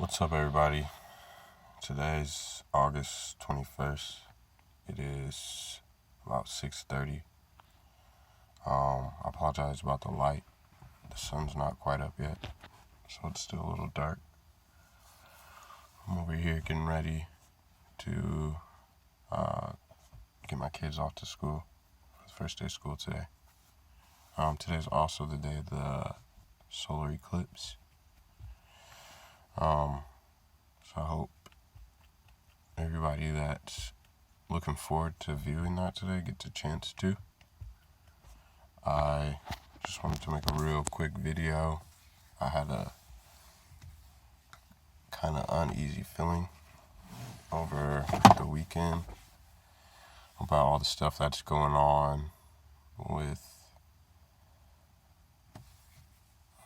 What's up, everybody? Today's August 21st. It is about 6:30. I apologize about the light. The sun's not quite up yet, so it's still a little dark. I'm over here getting ready to get my kids off to school for the first day of school today. Today's also the day of the solar eclipse. So I hope everybody that's looking forward to viewing that today gets a chance to. I just wanted to make a real quick video. I had a kind of uneasy feeling over the weekend about all the stuff that's going on with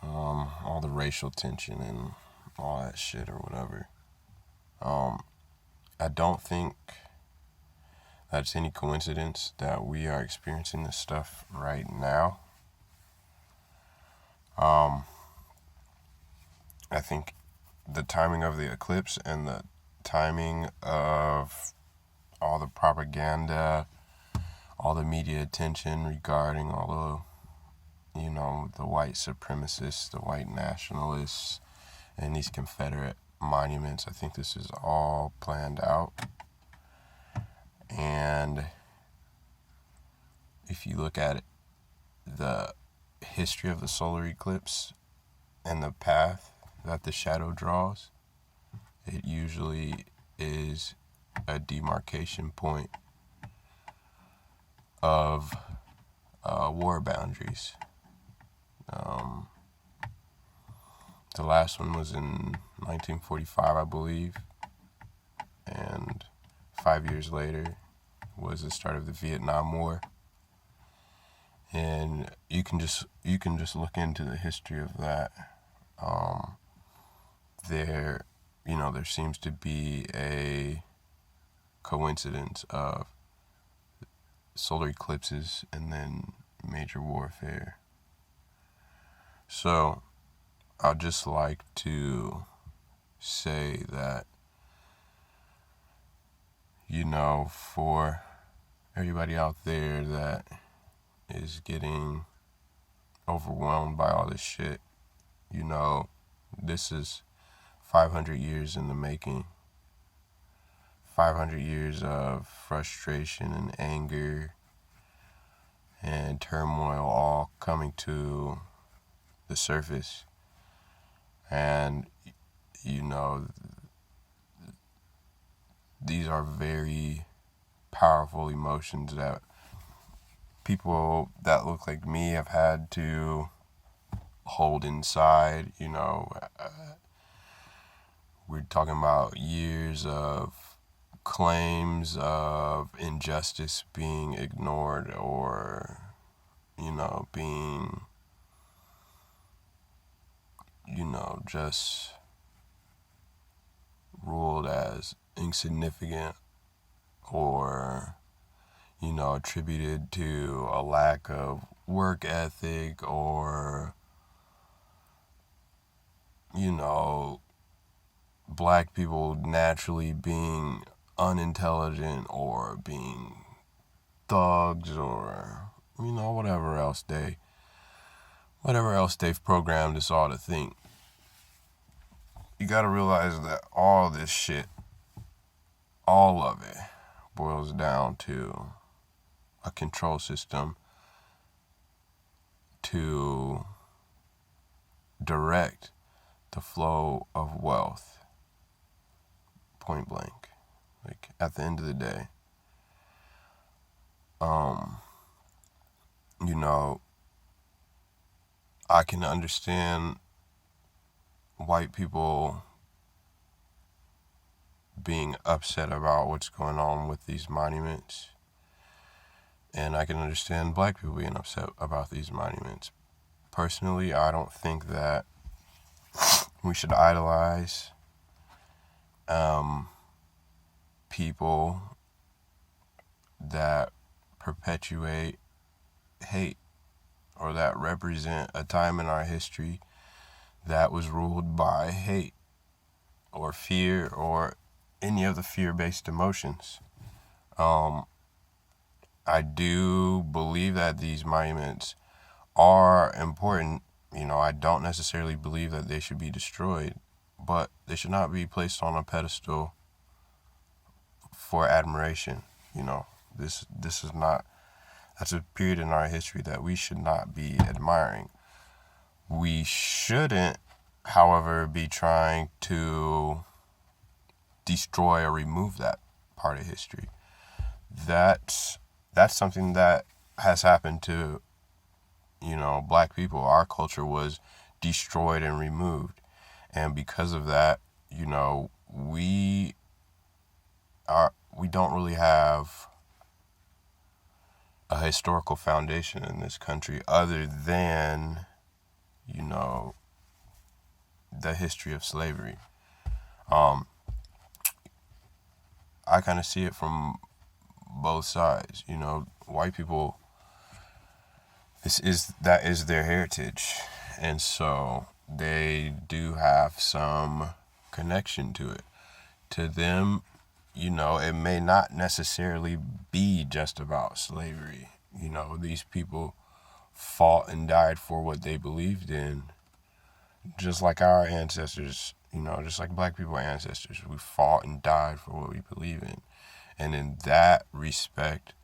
all the racial tension and all that shit or whatever. I don't think that's any coincidence that we are experiencing this stuff right now. I think the timing of the eclipse and the timing of all the propaganda, all the media attention regarding all the white supremacists, the white nationalists, and these Confederate monuments, I think this is all planned out. And if you look at it, the history of the solar eclipse and the path that the shadow draws, it usually is a demarcation point of war boundaries. The last one was in 1945, I believe, and 5 years later was the start of the Vietnam War. And you can just look into the history of that. There seems to be a coincidence of solar eclipses and then major warfare. So I'd just like to say that, for everybody out there that is getting overwhelmed by all this shit, this is 500 years in the making. 500 years of frustration and anger and turmoil all coming to the surface. And, these are very powerful emotions that people that look like me have had to hold inside. We're talking about years of claims of injustice being ignored or, being, just ruled as insignificant or, attributed to a lack of work ethic or, black people naturally being unintelligent or being thugs or, whatever else they've programmed us all to think. You gotta realize that all this shit, all of it, boils down to a control system to direct the flow of wealth. Point blank. Like, at the end of the day, I can understand white people being upset about what's going on with these monuments. And I can understand black people being upset about these monuments. Personally, I don't think that we should idolize people that perpetuate hate or that represent a time in our history that was ruled by hate. or fear or any of the fear-based emotions. I do believe that these monuments are important. I don't necessarily believe that they should be destroyed, but they should not be placed on a pedestal for admiration. This is not, that's a period in our history that we should not be admiring. We shouldn't, however, be trying to destroy or remove that part of history. That's something that has happened to, black people. Our culture was destroyed and removed. And because of that, we don't really have a historical foundation in this country other than, the history of slavery. I kind of see it from both sides. White people, that is their heritage, and so they do have some connection to it. To them, it may not necessarily be just about slavery. These people fought and died for what they believed in, just like our ancestors, just like black people ancestors. We fought and died for what we believe in. And in that respect,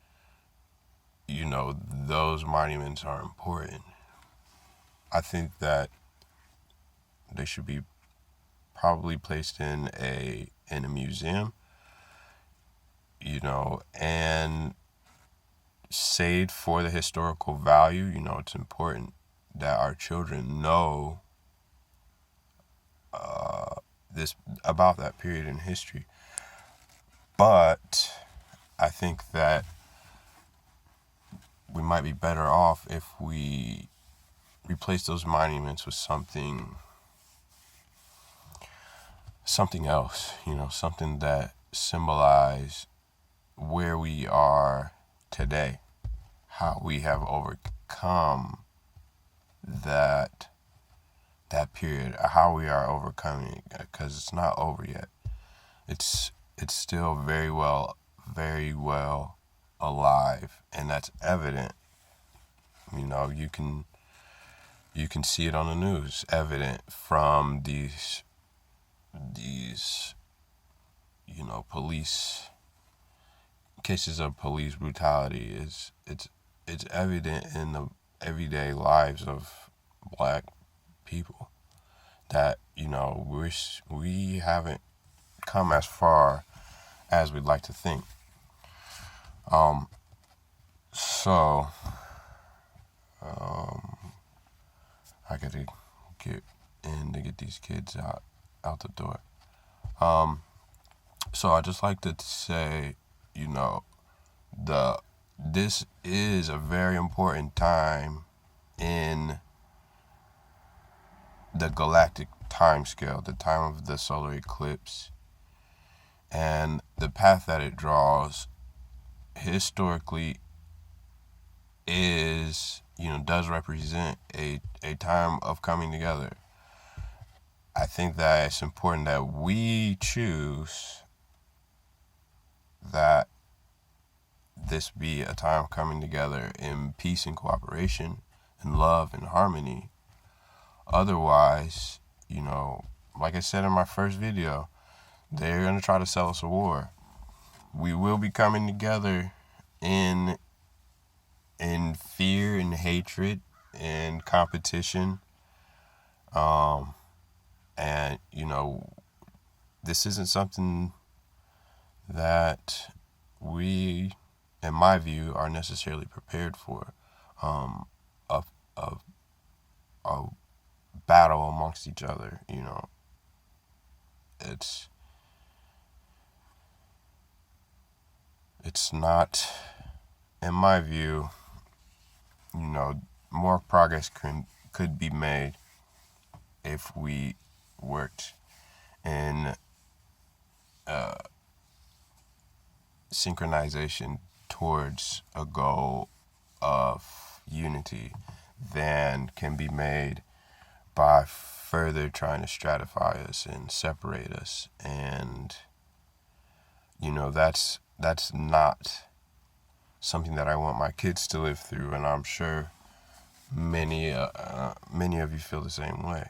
those monuments are important. I think that they should be probably placed in a museum, and saved for the historical value. It's important that our children know this about that period in history. But I think that we might be better off if we replace those monuments with something else, something that symbolize where we are today, how we have overcome that period, how we are overcoming it, because it's not over yet. It's still very well alive, and that's evident. You can see it on the news, evident from these police cases of police brutality. It's evident in the everyday lives of black people that we haven't come as far as we'd like to think. So I gotta get in to get these kids out the door. So I just like to say, this is a very important time in the galactic time scale, the time of the solar eclipse, and the path that it draws historically does represent a time of coming together. I think that it's important that we choose that this be a time of coming together in peace and cooperation and love and harmony. Otherwise, like I said in my first video, they're going to try to sell us a war. We will be coming together in fear and hatred and competition. And, this isn't something that we, in my view, are necessarily prepared for. A battle amongst each other, It's not, in my view, more progress could be made if we worked in synchronization towards a goal of unity than can be made by further trying to stratify us and separate us. And, that's not something that I want my kids to live through. And I'm sure many of you feel the same way.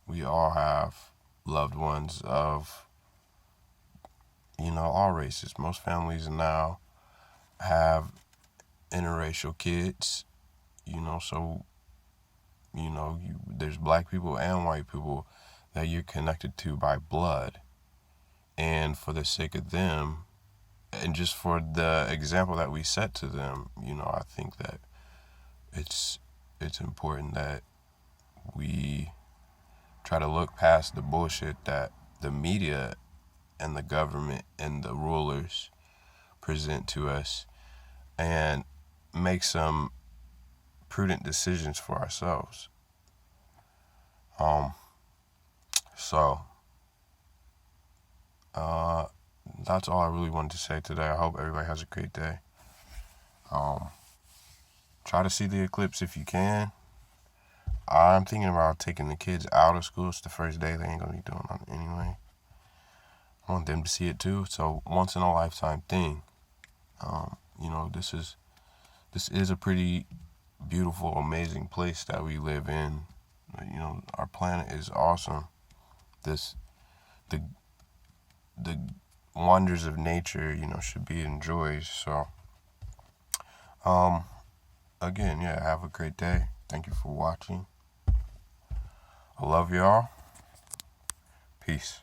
We all have loved ones of, all races. Most families now have interracial kids, so, there's black people and white people that you're connected to by blood. And for the sake of them, and just for the example that we set to them, I think that it's important that we try to look past the bullshit that the media and the government and the rulers present to us and make some prudent decisions for ourselves. So that's all I really wanted to say today. I hope everybody has a great day. Try to see the eclipse if you can. I'm thinking about taking the kids out of school. It's the first day. They ain't gonna be doing it anyway. I want them to see it too. So once in a lifetime thing. This is a pretty beautiful, amazing place that we live in. Our planet is awesome. The wonders of nature, should be enjoyed. So, again, have a great day. Thank you for watching. I love y'all. Peace.